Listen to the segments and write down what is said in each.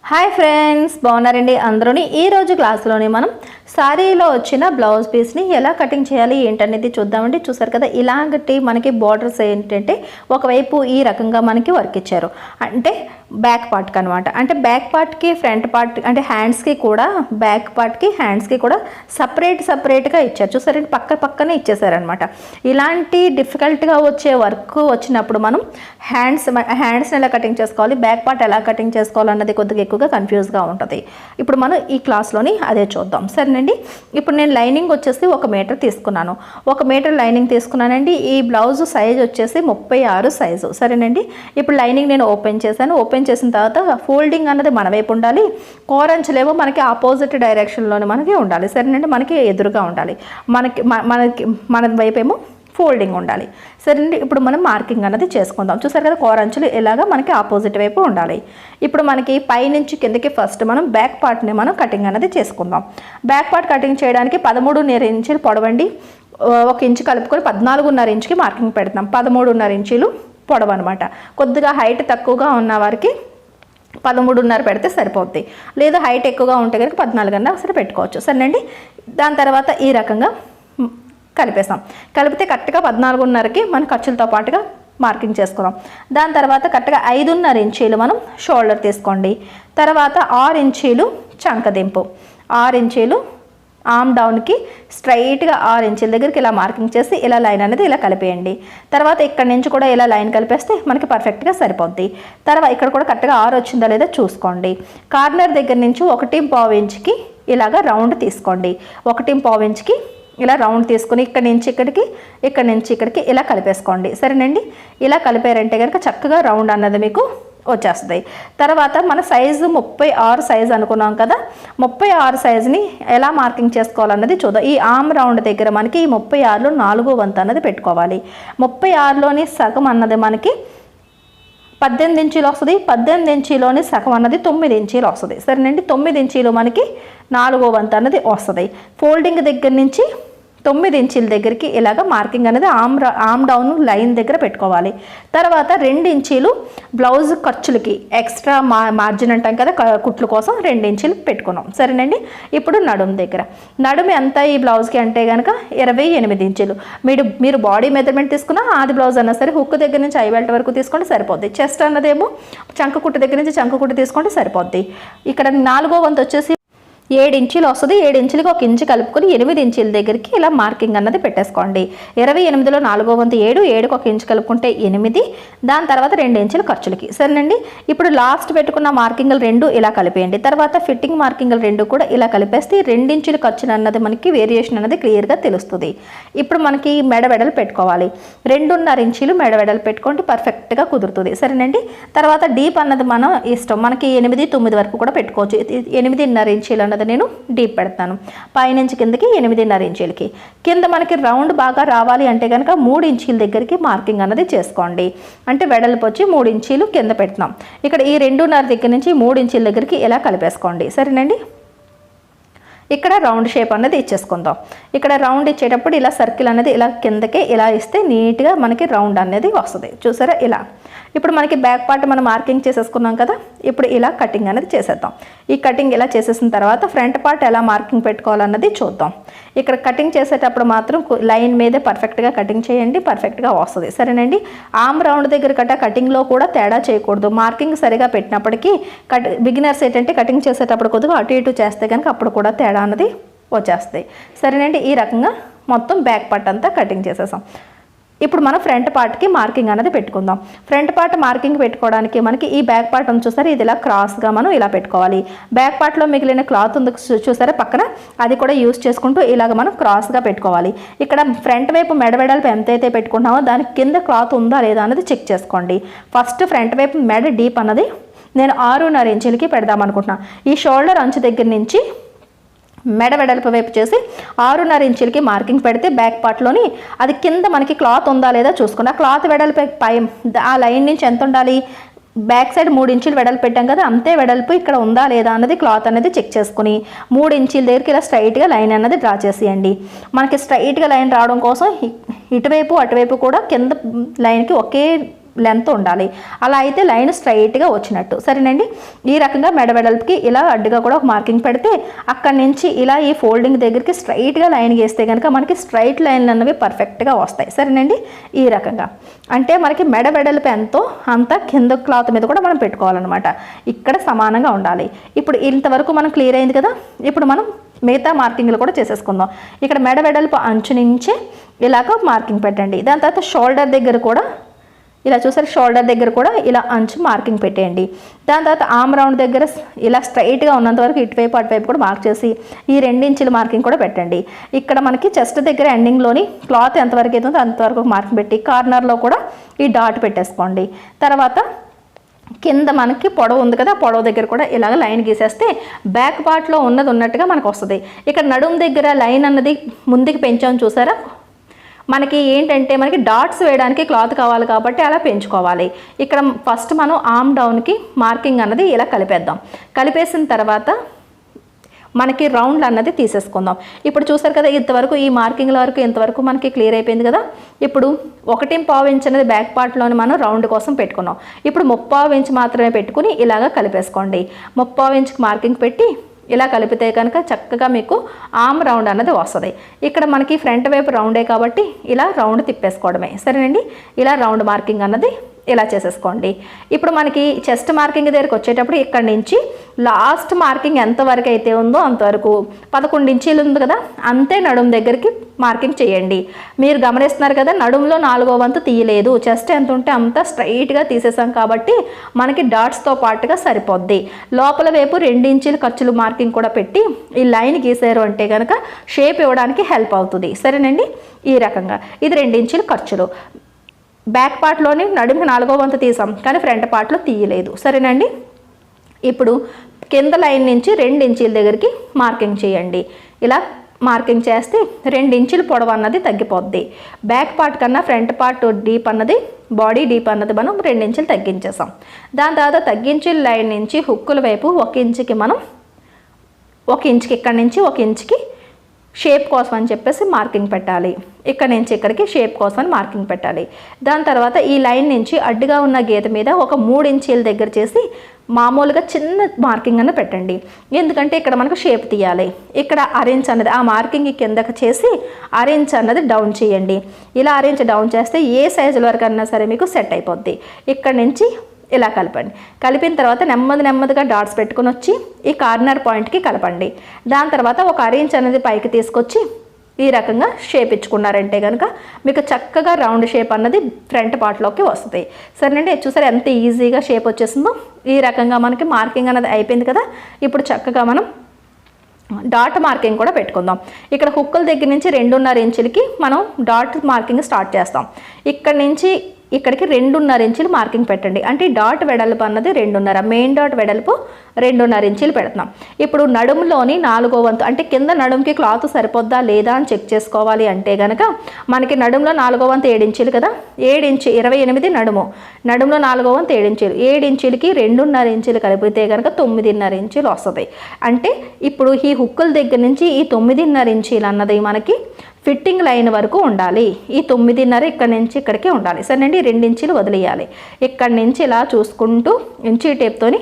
Hi friends, బాగున్నారండి అందరూని. ఈరోజు క్లాస్లోని మనం సారీలో వచ్చిన బ్లౌజ్ పీస్ని ఎలా కటింగ్ చేయాలి ఏంటనేది చూద్దామండి. చూసారు కదా, ఇలాంటి మనకి బార్డర్స్ ఏంటంటే ఒకవైపు ఈ రకంగా మనకి వర్క్ ఇచ్చారు, అంటే బ్యాక్ పార్ట్కి అనమాట. అంటే బ్యాక్ పార్ట్కి ఫ్రంట్ పార్ట్ అంటే హ్యాండ్స్కి కూడా బ్యాక్ పార్ట్కి హ్యాండ్స్కి కూడా సపరేట్గా ఇచ్చారు. చూసారండి, పక్కనే ఇచ్చేసారనమాట. ఇలాంటి డిఫికల్ట్గా వచ్చే వర్క్ వచ్చినప్పుడు మనం హ్యాండ్స్ని ఎలా కటింగ్ చేసుకోవాలి, బ్యాక్ పార్ట్ ఎలా కటింగ్ చేసుకోవాలి అన్నది కొద్దిగా ఎక్కువగా కన్ఫ్యూజ్గా ఉంటుంది. ఇప్పుడు మనం ఈ క్లాస్లోని అదే చూద్దాం, సరేనండి. ఇప్పుడు నేను లైనింగ్ వచ్చేసి 1 మీటర్ తీసుకున్నాను. 1 మీటర్ లైనింగ్ తీసుకున్నానండి. ఈ బ్లౌజ్ సైజ్ వచ్చేసి 36 సైజు, సరేనండి. ఇప్పుడు లైనింగ్ నేను ఓపెన్ చేశాను. ఓపెన్ చేసిన తర్వాత ఫోల్డింగ్ అన్నది మన వైపు ఉండాలి, కోరంచులేమో మనకి ఆపోజిట్ డైరెక్షన్లోనే మనకి ఉండాలి, సరేనండి. మనకి ఎదురుగా ఉండాలి, మన వైపు ఏమో ఫోల్డింగ్ ఉండాలి, సరేనండి. ఇప్పుడు మనం మార్కింగ్ అన్నది చేసుకుందాం. చూసారు కదా, కోరంచులు ఇలాగా మనకి ఆపోజిట్ వైపు ఉండాలి. ఇప్పుడు మనకి పైనుంచి కిందకి ఫస్ట్ మనం బ్యాక్ పార్ట్ని మనం కటింగ్ అన్నది చేసుకుందాం. బ్యాక్ పార్ట్ కటింగ్ చేయడానికి 13.5 ఇంచులు పొడవండి, 1 ఇంచు కలుపుకొని 14.5 ఇంచుకి మార్కింగ్ పెడతాం. 13.5 ఇంచులు పొడవు అనమాట. కొద్దిగా హైట్ తక్కువగా ఉన్న వారికి 13.5 పెడితే సరిపోద్ది, లేదా హైట్ ఎక్కువగా ఉంటే కనుక 14 అన్నా సరే పెట్టుకోవచ్చు, సరేనండి. దాని తర్వాత ఈ రకంగా కలిపేసాం. కలిపితే కరెక్ట్గా 14.5కి మన ఖర్చులతో పాటుగా మార్కింగ్ చేసుకుందాం. దాని తర్వాత కరెక్ట్గా 5.5 ఇంచీలు మనం షోల్డర్ తీసుకోండి. తర్వాత 6 ఇంచీలు చంకదింపు, 6 ఇంచీలు ఆమ్ డౌన్కి స్ట్రైట్గా 6 ఇంచుల దగ్గరికి ఇలా మార్కింగ్ చేసి ఇలా లైన్ అనేది ఇలా కలిపేయండి. తర్వాత ఇక్కడ నుంచి కూడా ఇలా లైన్ కలిపేస్తే మనకి పర్ఫెక్ట్గా సరిపోద్ది. తర్వాత ఇక్కడ కూడా కరెక్ట్గా 6 వచ్చిందా లేదా చూసుకోండి. కార్నర్ దగ్గర నుంచి 1.5 ఇంచుకి ఇలాగా రౌండ్ తీసుకోండి. 1.5 ఇంచుకి ఇలా రౌండ్ తీసుకుని ఇక్కడి నుంచి ఇక్కడికి ఇలా కలిపేసుకోండి, సరేనండి. ఇలా కలిపారంటే కనుక చక్కగా రౌండ్ అన్నది మీకు వచ్చేస్తుంది. తర్వాత మన సైజు 36 సైజు అనుకున్నాం కదా, 36 సైజుని ఎలా మార్కింగ్ చేసుకోవాలన్నది చూద్దాం. ఈ ఆమ్ రౌండ్ దగ్గర మనకి ఈ 36లో 4వ వంతు అన్నది పెట్టుకోవాలి. 36లోని సగం అన్నది మనకి 18 ఇంచీలు వస్తుంది. 18 ఇంచీలోని సగం అన్నది 9 ఇంచీలు వస్తుంది, సరేనండి. 9 ఇంచీలు మనకి 4వ వంతు అన్నది వస్తుంది. ఫోల్డింగ్ దగ్గర నుంచి 9 ఇంచీల దగ్గరికి ఇలాగ మార్కింగ్ అనేది ఆమ్ డౌన్ లైన్ దగ్గర పెట్టుకోవాలి. తర్వాత 2 ఇంచీలు బ్లౌజ్ ఖర్చులకి ఎక్స్ట్రా మార్జిన్ అంటాం కదా, కుట్లు కోసం 2 ఇంచీలు పెట్టుకున్నాం, సరేనండి. ఇప్పుడు నడుము ఎంత ఈ బ్లౌజ్కి అంటే కనుక 28 ఇంచులు. మీరు బాడీ మెజర్మెంట్ తీసుకున్నా ఆది బ్లౌజ్ అన్నా సరే హుక్ దగ్గర నుంచి ఐ బెల్ట్ వరకు తీసుకుంటే సరిపోద్ది. చెస్ట్ అన్నదేమో చంక కుట్టు దగ్గర నుంచి చంక కుట్టు తీసుకుంటే సరిపోద్ది. ఇక్కడ 4వ వంతు వచ్చేసి 7 ఇంచీలు వస్తుంది. 7 ఇంచులకి 1 ఇంచు కలుపుకొని 8 ఇంచీల దగ్గరికి ఇలా మార్కింగ్ అన్నది పెట్టేసుకోండి. 28లో 4వ వంతు 7, 7కి 1 ఇంచు కలుపుకుంటే 8. దాని తర్వాత 2 ఇంచులు ఖర్చులకి, సరేనండి. ఇప్పుడు లాస్ట్ పెట్టుకున్న మార్కింగ్లు 2 ఇలా కలిపేయండి. తర్వాత ఫిట్టింగ్ మార్కింగ్లు 2 కూడా ఇలా కలిపేస్తే 2 ఇంచులు ఖర్చులు అన్నది మనకి వేరియేషన్ అనేది క్లియర్గా తెలుస్తుంది. ఇప్పుడు మనకి మెడ వెడలు పెట్టుకోవాలి. 2.5 ఇంచులు మెడ వెడలు పెట్టుకోండి, పర్ఫెక్ట్గా కుదురుతుంది, సరేనండి. తర్వాత డీప్ అన్నది మనం ఇష్టం, మనకి 8, 9 వరకు కూడా పెట్టుకోవచ్చు. 8.5 ఇంచులు అన్నది నేను డీప్ పెడతాను. పైనుంచి కిందకి 8.5 ఇంచులకి. కింద మనకి రౌండ్ బాగా రావాలి అంటే కనుక 3 ఇంచీల దగ్గరికి మార్కింగ్ అన్నది చేసుకోండి. అంటే వెడల్పు వచ్చి 3 ఇంచీలు కింద పెడుతున్నాం. ఇక్కడ ఈ 2.5 దగ్గర నుంచి 3 ఇంచీల దగ్గరికి ఇలా కలిపేసుకోండి, సరేనండి. ఇక్కడ రౌండ్ షేప్ అనేది ఇచ్చేసుకుందాం. ఇక్కడ రౌండ్ ఇచ్చేటప్పుడు ఇలా సర్కిల్ అనేది ఇలా కిందకి ఇలా ఇస్తే నీట్గా మనకి రౌండ్ అనేది వస్తుంది, చూసారా ఇలా. ఇప్పుడు మనకి బ్యాక్ పార్ట్ మనం మార్కింగ్ చేసేసుకున్నాం కదా, ఇప్పుడు ఇలా కటింగ్ అనేది చేసేద్దాం. ఈ కటింగ్ ఇలా చేసేసిన తర్వాత ఫ్రంట్ పార్ట్ ఎలా మార్కింగ్ పెట్టుకోవాలన్నది చూద్దాం. ఇక్కడ కటింగ్ చేసేటప్పుడు మాత్రం లైన్ మీదే పర్ఫెక్ట్గా కటింగ్ చేయండి, పర్ఫెక్ట్గా వస్తుంది, సరేనండి. ఆమ్ రౌండ్ దగ్గర కటింగ్లో కూడా తేడా చేయకూడదు. మార్కింగ్ సరిగా పెట్టినప్పటికీ బిగినర్స్ ఏంటంటే కటింగ్ చేసేటప్పుడు కొద్దిగా అటు ఇటు చేస్తే కనుక అప్పుడు కూడా తేడా అన్నది వచ్చేస్తాయి, సరేనండి. ఈ రకంగా మొత్తం బ్యాక్ పార్ట్ అంతా కటింగ్ చేసేసాం. ఇప్పుడు మనం ఫ్రంట్ పార్ట్కి మార్కింగ్ అనేది పెట్టుకుందాం. ఫ్రంట్ పార్ట్ మార్కింగ్ పెట్టుకోవడానికి మనకి ఈ బ్యాక్ పార్ట్ ఉంది చూసారా, ఇది ఇలా క్రాస్గా మనం ఇలా పెట్టుకోవాలి. బ్యాక్ పార్ట్లో మిగిలిన క్లాత్ ఉంది చూసారా పక్కన, అది కూడా యూస్ చేసుకుంటూ ఇలాగ మనం క్రాస్గా పెట్టుకోవాలి. ఇక్కడ ఫ్రంట్ వైపు మెడ వెడల్పు ఎంతైతే పెట్టుకుంటామో దానికి కింద క్లాత్ ఉందా లేదా అన్నది చెక్ చేసుకోండి. ఫస్ట్ ఫ్రంట్ వైపు మెడ డీప్ అన్నది నేను 6.5 ఇంచులకి పెడదాం అనుకుంటున్నాను. ఈ షోల్డర్ అంచు దగ్గర నుంచి మెడ వెడల్పు వైపు చేసి 6.5 ఇంచులకి మార్కింగ్ పెడితే బ్యాక్ పార్ట్లోని అది కింద మనకి క్లాత్ ఉందా లేదా చూసుకుని ఆ క్లాత్ వెడల్పు పై ఆ లైన్ నుంచి ఎంత ఉండాలి, బ్యాక్ సైడ్ 3 ఇంచులు వెడల్పు పెట్టాం కదా, అంతే వెడల్పు ఇక్కడ ఉందా లేదా అన్నది క్లాత్ అనేది చెక్ చేసుకుని 3 ఇంచుల దగ్గరికి ఇలా స్ట్రైట్గా లైన్ అన్నది డ్రా చేసేయండి. మనకి స్ట్రైట్గా లైన్ రావడం కోసం ఇటువైపు అటువైపు కూడా కింద లైన్కి ఒకే లెంత్ ఉండాలి. అలా అయితే లైన్ స్ట్రైట్గా వచ్చినట్టు. సరేనండి. ఈ రకంగా మెడ వెడల్పుకి ఇలా అడ్డుగా కూడా ఒక మార్కింగ్ పెడితే అక్కడి నుంచి ఇలా ఈ ఫోల్డింగ్ దగ్గరికి స్ట్రైట్గా లైన్ గీస్తే కనుక మనకి స్ట్రైట్ లైన్లు అన్నవి పర్ఫెక్ట్గా వస్తాయి. సరేనండి. ఈ రకంగా అంటే మనకి మెడ వెడల్పు ఎంతో అంత కింద క్లాత్ మీద కూడా మనం పెట్టుకోవాలన్నమాట. ఇక్కడ సమానంగా ఉండాలి. ఇప్పుడు ఇంతవరకు మనం క్లియర్ అయింది కదా. ఇప్పుడు మనం మిగతా మార్కింగ్లు కూడా చేసేసుకుందాం. ఇక్కడ మెడ వెడల్పు అంచు నుంచి ఇలాగ మార్కింగ్ పెట్టండి. దాని తర్వాత షోల్డర్ దగ్గర కూడా ఇలా చూసారు, షోల్డర్ దగ్గర కూడా ఇలా అంచు మార్కింగ్ పెట్టేయండి. దాని తర్వాత ఆర్మ్ రౌండ్ దగ్గర ఇలా స్ట్రైట్గా ఉన్నంత వరకు ఇటువైపు అటువైపు కూడా మార్క్ చేసి ఈ 2 ఇంచుల మార్కింగ్ కూడా పెట్టండి. ఇక్కడ మనకి చెస్ట్ దగ్గర ఎండింగ్లోని క్లాత్ ఎంతవరకు అవుతుందో అంతవరకు మార్కింగ్ పెట్టి కార్నర్లో కూడా ఈ డాట్ పెట్టేసుకోండి. తర్వాత కింద మనకి పొడవు ఉంది కదా, పొడవు దగ్గర కూడా ఇలాగ లైన్ గీసేస్తే బ్యాక్ పార్ట్లో ఉన్నది ఉన్నట్టుగా మనకు వస్తుంది. ఇక్కడ నడుము దగ్గర లైన్ అన్నది ముందుకు పెంచాము చూసారా. మనకి ఏంటంటే మనకి డాట్స్ వేయడానికి క్లాత్ కావాలి కాబట్టి అలా పెంచుకోవాలి. ఇక్కడ ఫస్ట్ మనం ఆర్మ్ డౌన్కి మార్కింగ్ అన్నది ఇలా కలిపేద్దాం. కలిపేసిన తర్వాత మనకి రౌండ్ అన్నది తీసేసుకుందాం. ఇప్పుడు చూసారు కదా, ఇంతవరకు ఈ మార్కింగ్ల వరకు ఇంతవరకు మనకి క్లియర్ అయిపోయింది కదా. ఇప్పుడు 1.5 ఇంచ్ అనేది బ్యాక్ పార్ట్లోని మనం రౌండ్ కోసం పెట్టుకున్నాం. ఇప్పుడు 3/4 ఇంచ్ మాత్రమే పెట్టుకుని ఇలాగ కలిపేసుకోండి. 3/4 ఇంచ్కి మార్కింగ్ పెట్టి ఇలా కలిపితే కనుక చక్కగా మీకు ఆర్మ్ రౌండ్ అన్నది వస్తుంది. ఇక్కడ మనకి ఫ్రంట్ వైపు రౌండే కాబట్టి ఇలా రౌండ్ తిప్పేసుకోవడమే. సరేనండి. ఇలా రౌండ్ మార్కింగ్ అన్నది ఇలా చేసేసుకోండి. ఇప్పుడు మనకి చెస్ట్ మార్కింగ్ దగ్గరికి వచ్చేటప్పుడు ఇక్కడ నుంచి లాస్ట్ మార్కింగ్ ఎంతవరకు అయితే ఉందో అంతవరకు 11 ఇంచీలు ఉంది కదా, అంతే నడుము దగ్గరికి మార్కింగ్ చేయండి. మీరు గమనిస్తున్నారు కదా, నడుములో 4వ వంతు తీయలేదు. చెస్ట్ ఎంత ఉంటే అంత స్ట్రైట్గా తీసేసాం కాబట్టి మనకి డాట్స్తో పాటుగా సరిపోద్ది. లోపల వైపు 2 ఇంచీలు ఖర్చులు మార్కింగ్ కూడా పెట్టి ఈ లైన్ గీసారు అంటే కనుక షేప్ ఇవ్వడానికి హెల్ప్ అవుతుంది. సరేనండి. ఈ రకంగా ఇది 2 ఇంచీలు ఖర్చులు. బ్యాక్ పార్ట్లోని నడుముకి 4వ వంతు తీసాం కానీ ఫ్రంట్ పార్ట్లో తీయలేదు. సరేనండి. ఇప్పుడు కింద లైన్ నుంచి 2 ఇంచీల దగ్గరికి మార్కింగ్ చేయండి. ఇలా మార్కింగ్ చేస్తే 2 ఇంచుల పొడవు అన్నది తగ్గిపోద్ది. బ్యాక్ పార్ట్ కన్నా ఫ్రంట్ పార్ట్ డీప్ అన్నది, బాడీ డీప్ అన్నది మనం 2 ఇంచులు తగ్గించేసాం. దాని తర్వాత తగ్గించిన లైన్ నుంచి హుక్కుల వైపు 1 ఇంచుకి మనం 1 ఇంచుకి ఇక్కడి నుంచి 1 ఇంచుకి షేప్ కోసం అని చెప్పేసి మార్కింగ్ పెట్టాలి. ఇక్కడ నుంచి ఇక్కడికి షేప్ కోసం అని మార్కింగ్ పెట్టాలి. దాని తర్వాత ఈ లైన్ నుంచి అడ్డుగా ఉన్న గీత మీద ఒక 3 ఇంచీల దగ్గర చేసి మామూలుగా చిన్న మార్కింగ్ అన్న పెట్టండి. ఎందుకంటే ఇక్కడ మనకు షేప్ తీయాలి. ఇక్కడ అరేంజ్ అన్నది ఆ మార్కింగ్ కిందకి చేసి అరేంజ్ అన్నది డౌన్ చేయండి. ఇలా అరేంజ్ డౌన్ చేస్తే ఏ సైజుల వరకు అన్నా సరే మీకు సెట్ అయిపోద్ది. ఇక్కడ నుంచి ఇలా కలపండి. కలిపిన తర్వాత నెమ్మదిగా డాట్స్ పెట్టుకుని వచ్చి ఈ కార్నర్ పాయింట్కి కలపండి. దాని తర్వాత ఒక అరేంజ్ అనేది పైకి తీసుకొచ్చి ఈ రకంగా షేప్ ఇచ్చుకున్నారంటే కనుక మీకు చక్కగా రౌండ్ షేప్ అన్నది ఫ్రంట్ పార్ట్లోకి వస్తుంది. సరేనండి. చూసారు ఎంత ఈజీగా షేప్ వచ్చేసిందో. ఈ రకంగా మనకి మార్కింగ్ అనేది అయిపోయింది కదా. ఇప్పుడు చక్కగా మనం డాట్ మార్కింగ్ కూడా పెట్టుకుందాం. ఇక్కడ హుక్కుల దగ్గర నుంచి 2.5 ఇంచులకి మనం డాట్ మార్కింగ్ స్టార్ట్ చేస్తాం. ఇక్కడ నుంచి ఇక్కడికి 2.5 ఇంచులు మార్కింగ్ పెట్టండి. అంటే డాట్ వెడల్పు అన్నది 2.5, మెయిన్ డాట్ వెడల్పు 2.5 ఇంచులు పెడుతున్నాం. ఇప్పుడు నడుములోని 4వ వంతు అంటే కింద నడుముకి క్లాత్ సరిపోద్దా లేదా అని చెక్ చేసుకోవాలి అంటే కనుక మనకి నడుములో 4వ వంతు 7 ఇంచులు కదా, 7 ఇంచు 28 నడుములో 4వ వంతు 7 ఇంచులు, 7 ఇంచులకి 2.5 ఇంచులు కలిపితే కనుక 9.5 ఇంచులు వస్తుంది. అంటే ఇప్పుడు ఈ హుక్కుల దగ్గర నుంచి ఈ 9.5 ఇంచులు అన్నది మనకి ఫిట్టింగ్ లైన్ వరకు ఉండాలి. ఈ 9.5 ఇక్కడ నుంచి ఇక్కడికి ఉండాలి. సరేనండి. 2 ఇంచులు వదిలేయాలి. ఇక్కడ నుంచి ఇలా చూసుకుంటూ ఇంచీ టేప్తోని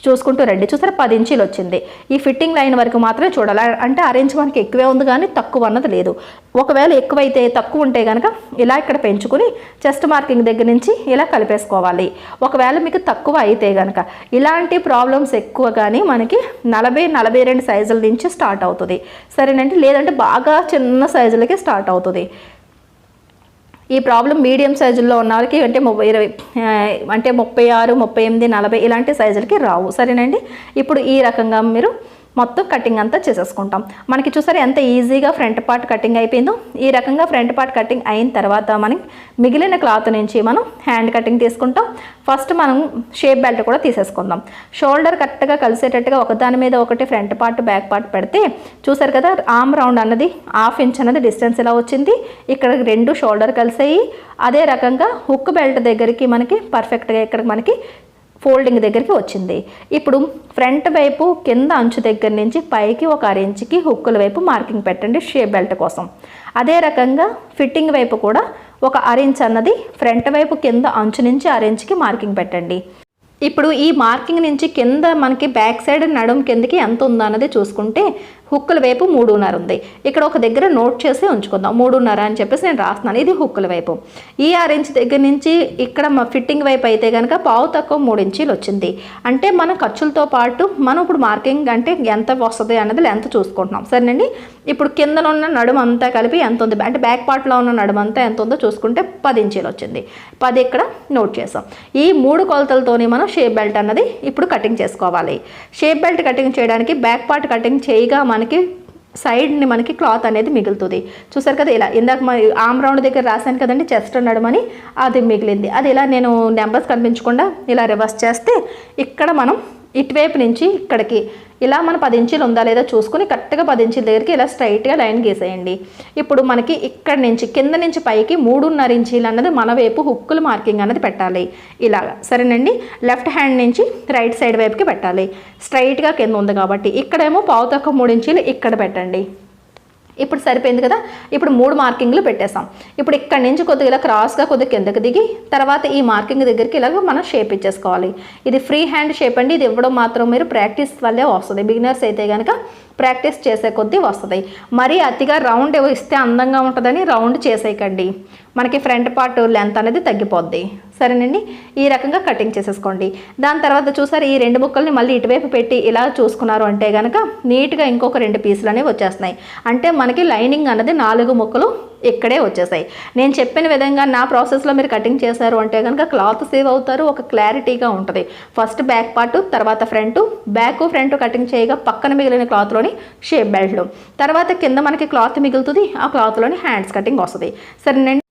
చూసుకుంటూ రండి. చూసారా 10 ఇంచులు వచ్చింది. ఈ ఫిట్టింగ్ లైన్ వరకు మాత్రమే చూడాలి. అంటే అరేంజ్ మనకి ఎక్కువే ఉంది కానీ తక్కువ అన్నది లేదు. ఒకవేళ ఎక్కువైతే తక్కువ ఉంటే కనుక ఇలా ఇక్కడ పెంచుకుని చెస్ట్ మార్కింగ్ దగ్గర నుంచి ఇలా కలిపేసుకోవాలి. ఒకవేళ మీకు తక్కువ అయితే కనుక ఇలాంటి ప్రాబ్లమ్స్ ఎక్కువ కానీ మనకి 40-42 సైజుల నుంచి స్టార్ట్ అవుతుంది. సరేనండి. లేదంటే బాగా చిన్న సైజులకి స్టార్ట్ అవుతుంది. ఈ ప్రాబ్లం మీడియం సైజుల్లో ఉన్న వాళ్ళకి అంటే 20 అంటే 36, 38, 40 ఇలాంటి సైజులకి రావు. సరేనండి. ఇప్పుడు ఈ రకంగా మీరు మొత్తం కటింగ్ అంతా చేసేసుకుంటాం. మనకి చూసారు ఎంత ఈజీగా ఫ్రంట్ పార్ట్ కటింగ్ అయిపోయిందో. ఈ రకంగా ఫ్రంట్ పార్ట్ కటింగ్ అయిన తర్వాత మనం మిగిలిన క్లాత్ నుంచి మనం హ్యాండ్ కటింగ్ తీసుకుంటాం. ఫస్ట్ మనం షేప్ బెల్ట్ కూడా తీసేసుకుందాం. షోల్డర్ కరెక్ట్గా కలిసేటట్టుగా ఒకదాని మీద ఒకటి ఫ్రంట్ పార్ట్ బ్యాక్ పార్ట్ పెడితే చూసారు కదా ఆర్మ్ రౌండ్ అన్నది 1/2 ఇంచ్ అన్నది డిస్టెన్స్ ఇలా వచ్చింది. ఇక్కడ 2 షోల్డర్ కలిసాయి. అదే రకంగా హుక్ బెల్ట్ దగ్గరికి మనకి పర్ఫెక్ట్గా ఇక్కడ మనకి ఫోల్డింగ్ దగ్గరికి వచ్చింది. ఇప్పుడు ఫ్రంట్ వైపు కింద అంచు దగ్గర నుంచి పైకి 1/2 ఇంచుకి హుక్కుల వైపు మార్కింగ్ పెట్టండి షేప్ బెల్ట్ కోసం. అదే రకంగా ఫిట్టింగ్ వైపు కూడా ఒక అరెంజ్ అన్నది ఫ్రంట్ వైపు కింద అంచు నుంచి అరెంజ్కి మార్కింగ్ పెట్టండి. ఇప్పుడు ఈ మార్కింగ్ నుంచి కింద మనకి బ్యాక్ సైడ్ నడుము కిందకి ఎంత ఉందో అన్నది చూసుకుంటే హుక్కుల వైపు 3.5 ఉంది. ఇక్కడ ఒక దగ్గర నోట్ చేసి ఉంచుకుందాం. 3.5 అని చెప్పేసి నేను రాస్తున్నాను. ఇది హుక్కుల వైపు. ఈ 6 ఇంచ్ దగ్గర నుంచి ఇక్కడ మా ఫిట్టింగ్ వైపు అయితే కనుక పావు తక్కువ 3 ఇంచీలు వచ్చింది. అంటే మన ఖర్చులతో పాటు మనం ఇప్పుడు మార్కింగ్ అంటే ఎంత వస్తుంది అన్నది లెంత్ చూసుకుంటున్నాం. సరేనండి. ఇప్పుడు కింద ఉన్న నడుము అంతా కలిపి ఎంత ఉంది అంటే బ్యాక్ పార్ట్లో ఉన్న నడుము అంతా ఎంత ఉందో చూసుకుంటే 10 ఇంచీలు వచ్చింది. 10 ఇక్కడ నోట్ చేసాం. ఈ 3 కొలతలతోని మనం షేప్ బెల్ట్ అన్నది ఇప్పుడు కటింగ్ చేసుకోవాలి. షేప్ బెల్ట్ కటింగ్ చేయడానికి బ్యాక్ పార్ట్ కటింగ్ చేయగా మనకి సైడ్ని మనకి క్లాత్ అనేది మిగులుతుంది. చూసారు కదా, ఇలా ఇందాక ఆమ్ రౌండ్ దగ్గర రాశాను కదండి చెస్ట్ నడమని, అది మిగిలింది. అది ఇలా నేను నెంబర్స్ కనిపించకుండా ఇలా రివర్స్ చేస్తే ఇక్కడ మనం ఇటువైపు నుంచి ఇక్కడికి ఇలా మన 10 ఇంచీలు ఉందా లేదా చూసుకుని కరెక్ట్గా 10 ఇంచీల దగ్గరికి ఇలా స్ట్రైట్గా లైన్ గీసేయండి. ఇప్పుడు మనకి ఇక్కడ నుంచి కింద నుంచి పైకి 3.5 ఇంచీలు అన్నది మన వైపు హుక్కులు మార్కింగ్ అన్నది పెట్టాలి. ఇలాగా సరేనండి. లెఫ్ట్ హ్యాండ్ నుంచి రైట్ సైడ్ వైపుకి పెట్టాలి. స్ట్రైట్గా కింద ఉంది కాబట్టి ఇక్కడేమో పావు తక్కువ 3 ఇంచీలు ఇక్కడ పెట్టండి. ఇప్పుడు సరిపోయింది కదా. ఇప్పుడు 3 మార్కింగ్లు పెట్టేసాం. ఇప్పుడు ఇక్కడ నుంచి కొద్దిగా ఇలా క్రాస్గా కొద్దిగా కిందకి దిగి తర్వాత ఈ మార్కింగ్ దగ్గరికి ఇలాగ మనం షేప్ ఇచ్చేసుకోవాలి. ఇది ఫ్రీ హ్యాండ్ షేప్ అండి. ఇది ఇవ్వడం మాత్రం మీరు ప్రాక్టీస్ వల్లే వస్తుంది. బిగినర్స్ అయితే కనుక ప్రాక్టీస్ చేసే కొద్దీ వస్తుంది. మరీ అతిగా రౌండ్ ఇస్తే అందంగా ఉంటుందని రౌండ్ చేసేయకండి. మనకి ఫ్రంట్ పార్ట్ లెంత్ అనేది తగ్గిపోద్ది. సరేనండి. ఈ రకంగా కటింగ్ చేసేసుకోండి. దాని తర్వాత చూసారు ఈ 2 ముక్కల్ని మళ్ళీ ఇటువైపు పెట్టి ఇలా చూసుకున్నారు అంటే కనుక నీట్గా ఇంకొక 2 పీసులు అనేవి వచ్చేస్తున్నాయి. అంటే మనకి లైనింగ్ అన్నది 4 ముక్కలు ఇక్కడే వచ్చేసాయి. నేను చెప్పిన విధంగా నా ప్రాసెస్లో మీరు కటింగ్ చేశారు అంటే కనుక క్లాత్ సేవ్ అవుతారు. ఒక క్లారిటీగా ఉంటుంది. ఫస్ట్ బ్యాక్ పార్ట్, తర్వాత ఫ్రంట్, బ్యాక్ ఫ్రంట్ కటింగ్ చేయగా పక్కన మిగిలిన క్లాత్లోని షేప్ బెల్ట్లు, తర్వాత కింద మనకి క్లాత్ మిగులుతుంది. ఆ క్లాత్లోని హ్యాండ్స్ కటింగ్ వస్తుంది. సరేనండి.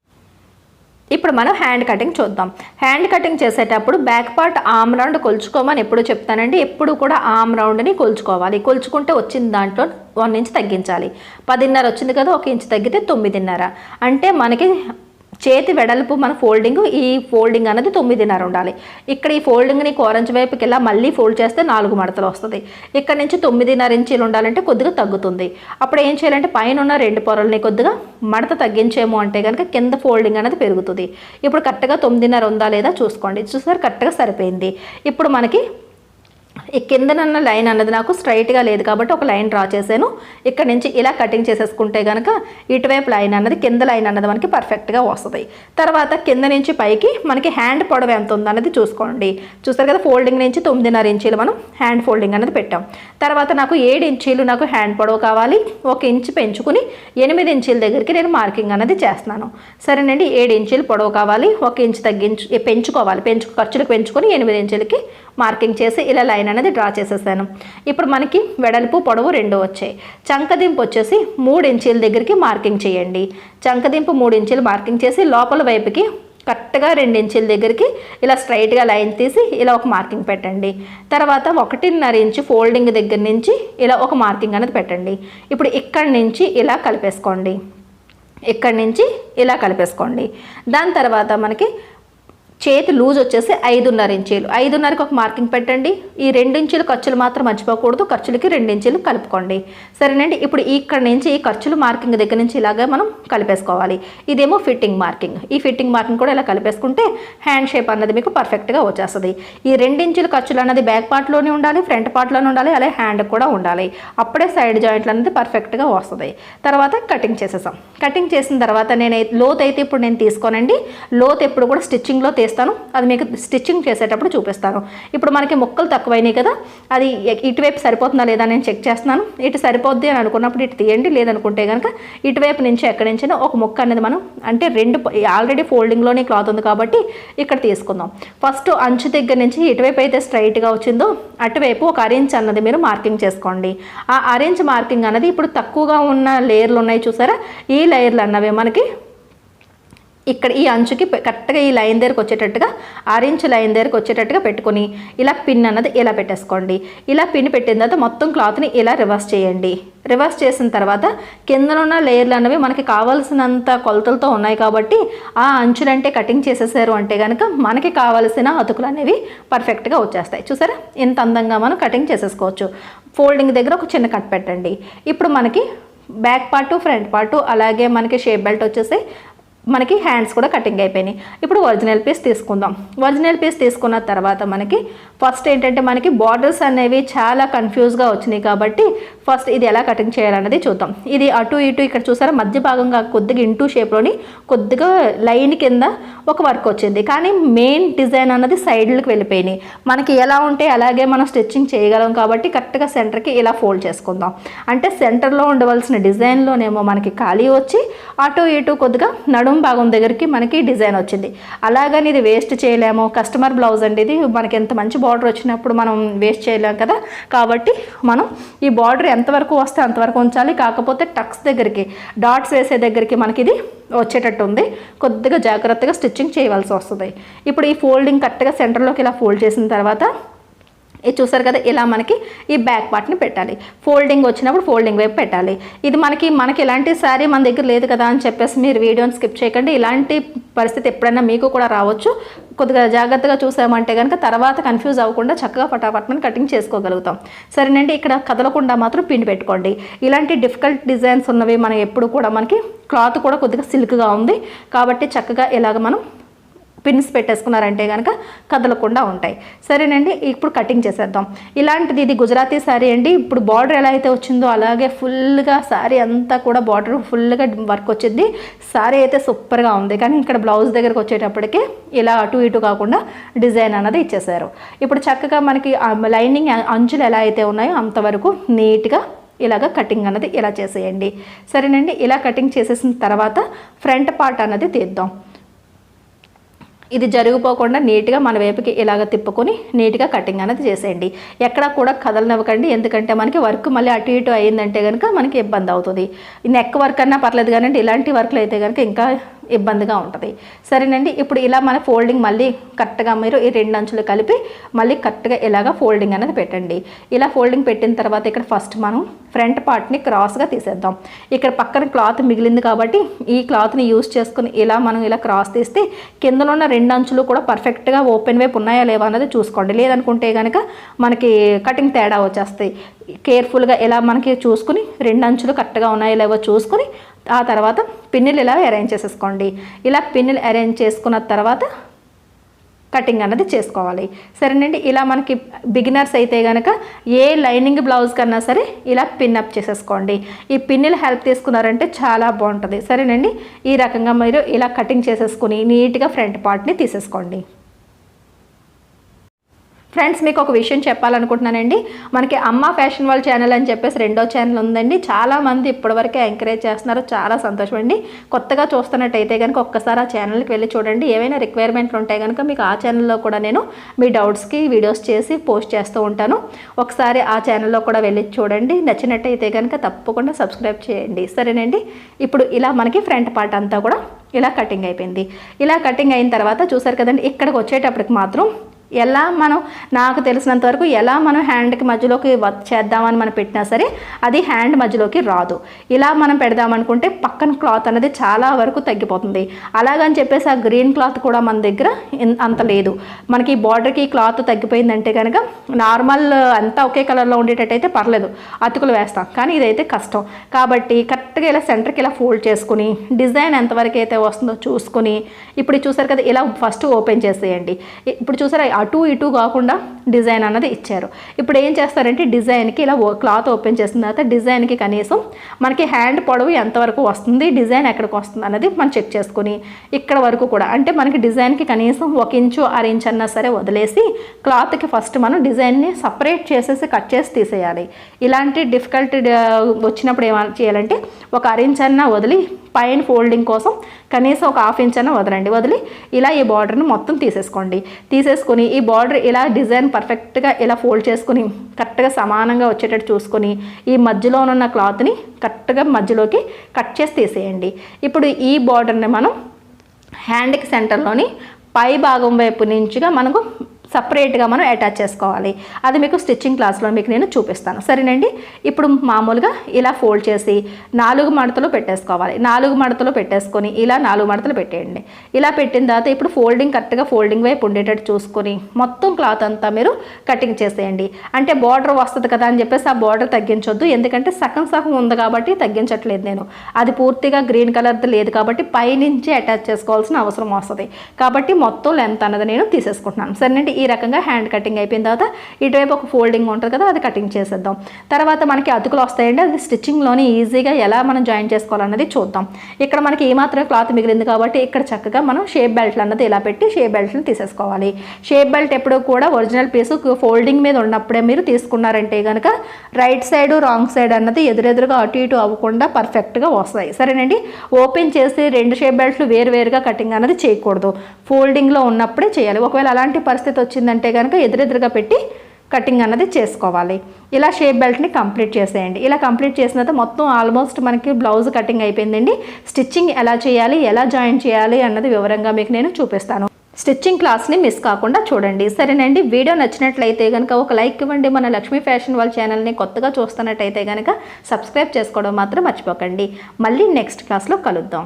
ఇప్పుడు మనం హ్యాండ్ కటింగ్ చూద్దాం. హ్యాండ్ కటింగ్ చేసేటప్పుడు బ్యాక్ పార్ట్ ఆమ్ రౌండ్ కొలుచుకోమని ఎప్పుడు చెప్తానండి. ఎప్పుడు కూడా ఆమ్ రౌండ్ని కొలుచుకోవాలి. కొలుచుకుంటే వచ్చిన దాంట్లో 1 ఇంచ్ తగ్గించాలి. 10.5 వచ్చింది కదా, 1 ఇంచ్ తగ్గితే 9.5. అంటే మనకి చేతి వెడల్పు మన ఫోల్డింగ్, ఈ ఫోల్డింగ్ అనేది 9.5 ఉండాలి. ఇక్కడ ఈ ఫోల్డింగ్ని కోరంచ వైపుకి ఇలా మళ్ళీ ఫోల్డ్ చేస్తే 4 మడతలు వస్తుంది. ఇక్కడ నుంచి 9.5 ఇంచీలు ఉండాలంటే కొద్దిగా తగ్గుతుంది. అప్పుడు ఏం చేయాలంటే పైన ఉన్న 2 పొరల్ని కొద్దిగా మడత తగ్గించేమో అంటే కనుక కింద ఫోల్డింగ్ అనేది పెరుగుతుంది. ఇప్పుడు కరెక్ట్గా 9.5 ఉందా లేదా చూసుకోండి. చూసారు, కరెక్ట్గా సరిపోయింది. ఇప్పుడు మనకి ఈ కిందనన్న లైన్ అన్నది నాకు స్ట్రైట్గా లేదు కాబట్టి ఒక లైన్ డ్రా చేశాను. ఇక్కడ నుంచి ఇలా కటింగ్ చేసేసుకుంటే కనుక ఇటువైపు లైన్ అన్నది కింద లైన్ అన్నది మనకి పర్ఫెక్ట్గా వస్తుంది. తర్వాత కింద నుంచి పైకి మనకి హ్యాండ్ పొడవు ఎంత ఉందన్నది చూసుకోండి. చూస్తారు కదా, ఫోల్డింగ్ నుంచి 9.5 ఇంచీలు మనం హ్యాండ్ ఫోల్డింగ్ అనేది పెట్టాం. తర్వాత నాకు 7 ఇంచీలు నాకు హ్యాండ్ పొడవు కావాలి. 1 ఇంచ్ పెంచుకుని 8 ఇంచీల దగ్గరికి నేను మార్కింగ్ అనేది చేస్తున్నాను. సరేనండి. 7 ఇంచీలు పొడవు కావాలి. 1 ఇంచ్ పెంచుకోవాలి. ఖర్చులకు పెంచుకొని 8 ఇంచీలకి మార్కింగ్ చేసి ఇలా లైన్ అనేది డ్రా చేసేసాను. ఇప్పుడు మనకి వెడల్పు పొడవు 2 వచ్చాయి. చంకదింపు వచ్చేసి 3 ఇంచీల దగ్గరికి మార్కింగ్ చేయండి. చంకదింపు 3 ఇంచీలు మార్కింగ్ చేసి లోపల వైపుకి కరెక్ట్గా 2 ఇంచీల దగ్గరికి ఇలా స్ట్రైట్గా లైన్ తీసి ఇలా ఒక మార్కింగ్ పెట్టండి. తర్వాత 1.5 ఇంచు ఫోల్డింగ్ దగ్గర నుంచి ఇలా ఒక మార్కింగ్ అనేది పెట్టండి. ఇప్పుడు ఇక్కడి నుంచి ఇలా కలిపేసుకోండి. ఇక్కడి నుంచి ఇలా కలిపేసుకోండి. దాని తర్వాత మనకి చేతి లూజ్ వచ్చేసి 5.5 ఇంచీలు. 5.5కి ఒక మార్కింగ్ పెట్టండి. ఈ 2 ఇంచులు ఖర్చులు మాత్రం మర్చిపోకూడదు. ఖర్చులకి 2 ఇంచులు కలుపుకోండి. సరేనండి. ఇప్పుడు ఇక్కడ నుంచి ఈ ఖర్చులు మార్కింగ్ దగ్గర నుంచి ఇలాగే మనం కలిపేసుకోవాలి. ఇదేమో ఫిట్టింగ్ మార్కింగ్. ఈ ఫిట్టింగ్ మార్కింగ్ కూడా ఇలా కలిపేసుకుంటే హ్యాండ్ షేప్ అన్నది మీకు పర్ఫెక్ట్గా వచ్చేస్తుంది. ఈ 2 ఇంచుల ఖర్చులు అన్నది బ్యాక్ పార్ట్లోనే ఉండాలి, ఫ్రంట్ పార్ట్లోనే ఉండాలి, అలాగే హ్యాండ్ కూడా ఉండాలి. అప్పుడే సైడ్ జాయింట్లు అనేది పర్ఫెక్ట్గా వస్తుంది. తర్వాత కటింగ్ చేసేసాం. కటింగ్ చేసిన తర్వాత లోత్ అయితే ఇప్పుడు నేను తీసుకోనండి. లోత్ ఎప్పుడు కూడా స్టిచ్చింగ్లో చేస్తాను. అది మీకు స్టిచ్చింగ్ చేసేటప్పుడు చూపిస్తాను. ఇప్పుడు మనకి ముక్కలు తక్కువైనాయి కదా, అది ఇటువైపు సరిపోతుందా లేదా నేను చెక్ చేస్తున్నాను. ఇటు సరిపోద్ది అని అనుకున్నప్పుడు ఇటు తీయండి. లేదనుకుంటే కనుక ఇటువైపు నుంచి ఎక్కడి నుంచి ఒక ముక్క అనేది మనం అంటే 2 ఆల్రెడీ ఫోల్డింగ్లోనే క్లాత్ ఉంది కాబట్టి ఇక్కడ తీసుకుందాం. ఫస్ట్ అంచు దగ్గర నుంచి ఇటువైపు అయితే స్ట్రైట్గా వచ్చిందో అటువైపు ఒక అరేంజ్ అన్నది మీరు మార్కింగ్ చేసుకోండి. ఆ అరేంజ్ మార్కింగ్ అన్నది ఇప్పుడు తక్కువగా ఉన్న లేయర్లు ఉన్నాయి చూసారా, ఈ లేయర్లు అన్నవి మనకి ఇక్కడ ఈ అంచుకి కరెక్ట్గా ఈ లైన్ దగ్గరకు వచ్చేటట్టుగా 6 ఇంచ్ లైన్ దగ్గరకు వచ్చేటట్టుగా పెట్టుకొని ఇలా పిన్ అన్నది ఇలా పెట్టేసుకోండి. ఇలా పిన్ పెట్టిన తర్వాత మొత్తం క్లాత్ని ఇలా రివర్స్ చేయండి. రివర్స్ చేసిన తర్వాత కిందనున్న లేయర్లు అనేవి మనకి కావాల్సినంత కొలతలతో ఉన్నాయి కాబట్టి ఆ అంచులంటే కటింగ్ చేసేసారు అంటే కనుక మనకి కావాల్సిన అతుకులు అనేవి పర్ఫెక్ట్గా వచ్చేస్తాయి. చూసారా, ఇంత అందంగా మనం కటింగ్ చేసేసుకోవచ్చు. ఫోల్డింగ్ దగ్గర ఒక చిన్న కట్ పెట్టండి. ఇప్పుడు మనకి బ్యాక్ పార్టు, ఫ్రంట్ పార్టు, అలాగే మనకి షేప్ బెల్ట్ వచ్చేసి మనకి హ్యాండ్స్ కూడా కటింగ్ అయిపోయినాయి. ఇప్పుడు ఒరిజినల్ పీస్ తీసుకుందాం. ఒరిజినల్ పీస్ తీసుకున్న తర్వాత మనకి ఫస్ట్ ఏంటంటే మనకి బార్డర్స్ అనేవి చాలా కన్ఫ్యూజ్గా వచ్చినాయి కాబట్టి ఫస్ట్ ఇది ఎలా కటింగ్ చేయాలన్నది చూద్దాం. ఇది అటు ఇటు ఇక్కడ చూసారా మధ్య భాగంగా కొద్దిగా ఇంటూ షేప్లోని కొద్దిగా లైన్ కింద ఒక వర్క్ వచ్చింది, కానీ మెయిన్ డిజైన్ అన్నది సైడ్లకు వెళ్ళిపోయినాయి. మనకి ఎలా ఉంటే అలాగే మనం స్టిచ్చింగ్ చేయగలం కాబట్టి కరెక్ట్గా సెంటర్కి ఇలా ఫోల్డ్ చేసుకుందాం. అంటే సెంటర్లో ఉండవలసిన డిజైన్లోనేమో మనకి ఖాళీ వచ్చి అటు ఇటు కొద్దిగా నడుం భాగం దగ్గరికి మనకి డిజైన్ వచ్చింది. అలాగని ఇది వేస్ట్ చేయలేము. కస్టమర్ బ్లౌజ్ అండి, ఇది మనకి ఎంత మంచి బార్డర్ వచ్చినప్పుడు మనం వేస్ట్ చేయలేము కదా. కాబట్టి మనం ఈ బార్డర్ ఎంతవరకు వస్తే అంతవరకు ఉంచాలి. కాకపోతే టక్స్ దగ్గరికి డాట్స్ వేసే దగ్గరికి మనకి ఇది వచ్చేటట్టు ఉంది. కొద్దిగా జాగ్రత్తగా స్టిచ్చింగ్ చేయవలసి వస్తుంది. ఇప్పుడు ఈ ఫోల్డింగ్ కరెక్ట్గా సెంటర్లోకి ఇలా ఫోల్డ్ చేసిన తర్వాత ఇది చూసారు కదా, ఇలా మనకి ఈ బ్యాక్ పార్ట్ని పెట్టాలి. ఫోల్డింగ్ వచ్చినప్పుడు ఫోల్డింగ్ వైపు పెట్టాలి. ఇది మనకి ఇలాంటి శారీ మన దగ్గర లేదు కదా అని చెప్పేసి మీరు వీడియోని స్కిప్ చేయకండి. ఇలాంటి పరిస్థితి ఎప్పుడైనా మీకు కూడా రావచ్చు. కొద్దిగా జాగ్రత్తగా చూసామంటే కనుక తర్వాత కన్ఫ్యూజ్ అవ్వకుండా చక్కగా ఫటాఫట్ మనం కటింగ్ చేసుకోగలుగుతాం. సరేనండి, ఇక్కడ కదలకుండా మాత్రం పిన్ పెట్టుకోండి. ఇలాంటి డిఫికల్ట్ డిజైన్స్ ఉన్నవి మనం ఎప్పుడు కూడా మనకి క్లాత్ కూడా కొద్దిగా సిల్క్గా ఉంది కాబట్టి చక్కగా ఇలాగ మనం పిన్స్ పెట్టేసుకున్నారంటే కనుక కదలకుండా ఉంటాయి. సరేనండి, ఇప్పుడు కటింగ్ చేసేద్దాం. ఇలాంటిది ఇది గుజరాతీ శారీ అండి. ఇప్పుడు బార్డర్ ఎలా అయితే వచ్చిందో అలాగే ఫుల్గా శారీ అంతా కూడా బార్డర్ ఫుల్గా వర్క్ వచ్చింది. శారీ అయితే సూపర్గా ఉంది, కానీ ఇక్కడ బ్లౌజ్ దగ్గరకు వచ్చేటప్పటికి ఇలా అటు ఇటు కాకుండా డిజైన్ అన్నది ఇచ్చేసారు. ఇప్పుడు చక్కగా మనకి లైనింగ్ అంచులు ఎలా అయితే ఉన్నాయో అంతవరకు నీట్గా ఇలాగ కటింగ్ అన్నది ఇలా చేసేయండి. సరేనండి, ఇలా కటింగ్ చేసేసిన తర్వాత ఫ్రంట్ పార్ట్ అన్నది తీద్దాం. ఇది జరిగిపోకుండా నీట్గా మన వైపుకి ఇలాగ తిప్పుకొని నీట్గా కటింగ్ అనేది చేసేయండి. ఎక్కడా కూడా కదలనివ్వకండి, ఎందుకంటే మనకి వర్క్ మళ్ళీ అటు ఇటు అయ్యిందంటే కనుక మనకి ఇబ్బంది అవుతుంది. నెక్ వర్క్ అన్నా పర్లేదు, కానీ ఇలాంటి వర్క్లు అయితే కనుక ఇంకా ఇబ్బందిగా ఉంటుంది. సరేనండి, ఇప్పుడు ఇలా మన ఫోల్డింగ్ మళ్ళీ కరెక్ట్గా మీరు ఈ రెండు అంచులు కలిపి మళ్ళీ కరెక్ట్గా ఇలాగ ఫోల్డింగ్ అనేది పెట్టండి. ఇలా ఫోల్డింగ్ పెట్టిన తర్వాత ఇక్కడ ఫస్ట్ మనం ఫ్రంట్ పార్ట్ని క్రాస్గా తీసేద్దాం. ఇక్కడ పక్కన క్లాత్ మిగిలింది కాబట్టి ఈ క్లాత్ని యూజ్ చేసుకుని ఇలా మనం ఇలా క్రాస్ తీస్తే కిందలో ఉన్న రెండు అంచులు కూడా పర్ఫెక్ట్గా ఓపెన్ వైపు ఉన్నాయా లేవా అన్నది చూసుకోండి. లేదనుకుంటే కనుక మనకి కటింగ్ తేడా వచ్చేస్తాయి. కేర్ఫుల్గా ఇలా మనకి చూసుకుని రెండు అంచులు కరెక్ట్గా ఉన్నాయో లేవో చూసుకుని ఆ తర్వాత పిన్నులు ఇలా అరేంజ్ చేసేసుకోండి. ఇలా పిన్నులు అరేంజ్ చేసుకున్న తర్వాత కటింగ్ అన్నది చేసుకోవాలి. సరేనండి, ఇలా మనకి బిగినర్స్ అయితే కనుక ఏ లైనింగ్ బ్లౌజ్ కన్నా సరే ఇలా పిన్ అప్ చేసేసుకోండి. ఈ పిన్నులు హెల్ప్ తీసుకున్నారంటే చాలా బాగుంటుంది. సరేనండి, ఈ రకంగా మీరు ఇలా కటింగ్ చేసేసుకుని నీట్గా ఫ్రంట్ పార్ట్ని తీసేసుకోండి. ఫ్రెండ్స్, మీకు ఒక విషయం చెప్పాలనుకుంటున్నానండి. మనకి అమ్మ ఫ్యాషన్ వాళ్ళ ఛానల్ అని చెప్పేసి రెండో ఛానల్ ఉందండి. చాలామంది ఇప్పటివరకే ఎంకరేజ్ చేస్తున్నారు, చాలా సంతోషం అండి. కొత్తగా చూస్తున్నట్టయితే కనుక ఒక్కసారి ఆ ఛానల్కి వెళ్ళి చూడండి. ఏవైనా రిక్వైర్మెంట్లు ఉంటాయి కనుక మీకు ఆ ఛానల్లో కూడా నేను మీ డౌట్స్కి వీడియోస్ చేసి పోస్ట్ చేస్తూ ఉంటాను. ఒకసారి ఆ ఛానల్లో కూడా వెళ్ళి చూడండి. నచ్చినట్టయితే కనుక తప్పకుండా సబ్స్క్రైబ్ చేయండి. సరేనండి, ఇప్పుడు ఇలా మనకి ఫ్రంట్ పార్ట్ అంతా కూడా ఇలా కటింగ్ అయిపోయింది. ఇలా కటింగ్ అయిన తర్వాత చూసారు కదండి, ఇక్కడికి వచ్చేటప్పటికి మాత్రం ఎలా మనం నాకు తెలిసినంత వరకు ఎలా మనం హ్యాండ్కి మధ్యలోకి చేద్దామని మనం పెట్టినా సరే అది హ్యాండ్ మధ్యలోకి రాదు. ఇలా మనం పెడదామనుకుంటే పక్కన క్లాత్ అనేది చాలా వరకు తగ్గిపోతుంది. అలాగని చెప్పేసి ఆ గ్రీన్ క్లాత్ కూడా మన దగ్గర అంత లేదు. మనకి బార్డర్కి క్లాత్ తగ్గిపోయిందంటే కనుక నార్మల్ అంతా ఒకే కలర్లో ఉండేటట్టయితే పర్లేదు, అతుకులు వేస్తాం. కానీ ఇదైతే కష్టం కాబట్టి కరెక్ట్గా ఇలా సెంటర్కి ఇలా ఫోల్డ్ చేసుకుని డిజైన్ ఎంతవరకు అయితే వస్తుందో చూసుకుని ఇప్పుడు చూసారు కదా, ఇలా ఫస్ట్ ఓపెన్ చేసేయండి. ఇప్పుడు చూసారా అటు ఇటు కాకుండా డిజైన్ అన్నది ఇచ్చారు. ఇప్పుడు ఏం చేస్తారంటే డిజైన్కి ఇలా క్లాత్ ఓపెన్ చేసిన తర్వాత డిజైన్కి కనీసం మనకి హ్యాండ్ పొడవు ఎంతవరకు వస్తుంది, డిజైన్ ఎక్కడికి వస్తుంది అన్నది మనం చెక్ చేసుకుని ఇక్కడ వరకు కూడా అంటే మనకి డిజైన్కి కనీసం 1 ఇంచు 6 ఇంచు అన్నా సరే వదిలేసి క్లాత్కి ఫస్ట్ మనం డిజైన్ని సపరేట్ చేసేసి కట్ చేసి తీసేయాలి. ఇలాంటి డిఫికల్ట్ వచ్చినప్పుడు ఏం చేయాలంటే 1 ఇంచు అన్నా వదిలి పైన ఫోల్డింగ్ కోసం కనీసం 1/2 ఇంచ్ అన్న వదిలి ఇలా ఈ బార్డర్ని మొత్తం తీసేసుకోండి. తీసేసుకొని ఈ బార్డర్ ఇలా డిజైన్ పర్ఫెక్ట్గా ఇలా ఫోల్డ్ చేసుకుని కరెక్ట్గా సమానంగా వచ్చేటట్టు చూసుకొని ఈ మధ్యలో ఉన్న క్లాత్ని కరెక్ట్గా మధ్యలోకి కట్ చేసి తీసేయండి. ఇప్పుడు ఈ బార్డర్ని మనం హ్యాండ్కి సెంటర్లోని పై భాగం వైపు నుంచిగా మనకు సపరేట్గా మనం అటాచ్ చేసుకోవాలి. అది మీకు స్టిచ్చింగ్ క్లాస్లో మీకు నేను చూపిస్తాను, సరేనండి. ఇప్పుడు మామూలుగా ఇలా ఫోల్డ్ చేసి 4 మడతలు పెట్టేసుకోవాలి. 4 మడతలు పెట్టేసుకొని ఇలా 4 మడతలు పెట్టేయండి. ఇలా పెట్టిన తర్వాత ఇప్పుడు ఫోల్డింగ్ కరెక్ట్గా ఫోల్డింగ్ వైపు ఉండేటట్టు చూసుకొని మొత్తం క్లాత్ అంతా మీరు కటింగ్ చేసేయండి. అంటే బార్డర్ వస్తుంది కదా అని చెప్పేసి ఆ బార్డర్ తగ్గించొద్దు, ఎందుకంటే సగం ఉంది కాబట్టి తగ్గించట్లేదు నేను. అది పూర్తిగా గ్రీన్ కలర్ది లేదు కాబట్టి పైనుంచి అటాచ్ చేసుకోవాల్సిన అవసరం వస్తుంది. కాబట్టి మొత్తం లెంత్ అన్నది నేను తీసేసుకుంటున్నాను, సరేనండి. ఈ రకంగా హ్యాండ్ కటింగ్ అయిపోయిన తర్వాత ఇటువైపు ఒక ఫోల్డింగ్ ఉంటుంది కదా, అది కటింగ్ చేసేద్దాం. తర్వాత మనకి అతుకులు వస్తాయండి, అది స్టిచ్చింగ్లోనే ఈజీగా ఎలా మనం జాయిన్ చేసుకోవాలన్నది చూద్దాం. ఇక్కడ మనకి ఏమాత్రమే క్లాత్ మిగిలింది కాబట్టి ఇక్కడ చక్కగా మనం షేప్ బెల్ట్లు అన్నది ఇలా పెట్టి షేప్ బెల్ట్ని తీసేసుకోవాలి. షేప్ బెల్ట్ ఎప్పుడు కూడా ఒరిజినల్ పీస్ ఫోల్డింగ్ మీద ఉన్నప్పుడే మీరు తీసుకున్నారంటే కనుక రైట్ సైడ్ రాంగ్ సైడ్ అన్నది ఎదురెదురుగా అటు ఇటు అవ్వకుండా పర్ఫెక్ట్గా వస్తాయి, సరేనండి. ఓపెన్ చేసి 2 షేప్ బెల్ట్లు వేరువేరుగా కటింగ్ అన్నది చేయకూడదు, ఫోల్డింగ్లో ఉన్నప్పుడే చేయాలి. ఒకవేళ అలాంటి పరిస్థితి వచ్చిందంటే కనుక ఎదురెదురుగా పెట్టి కటింగ్ అన్నది చేసుకోవాలి. ఇలా షేప్ బెల్ట్ని కంప్లీట్ చేసేయండి. ఇలా కంప్లీట్ చేసిన తర్వాత మొత్తం ఆల్మోస్ట్ మనకి బ్లౌజ్ కటింగ్ అయిపోయిందండి. స్టిచ్చింగ్ ఎలా చేయాలి, ఎలా జాయిన్ చేయాలి అన్నది వివరంగా మీకు నేను చూపిస్తాను. స్టిచ్చింగ్ క్లాస్ని మిస్ కాకుండా చూడండి, సరేనండి. వీడియో నచ్చినట్లయితే కనుక ఒక లైక్ ఇవ్వండి. మన లక్ష్మీ ఫ్యాషన్ వాళ్ళ ఛానల్ని కొత్తగా చూస్తున్నట్టయితే కనుక సబ్స్క్రైబ్ చేసుకోవడం మాత్రం మర్చిపోకండి. మళ్ళీ నెక్స్ట్ క్లాస్లో కలుద్దాం.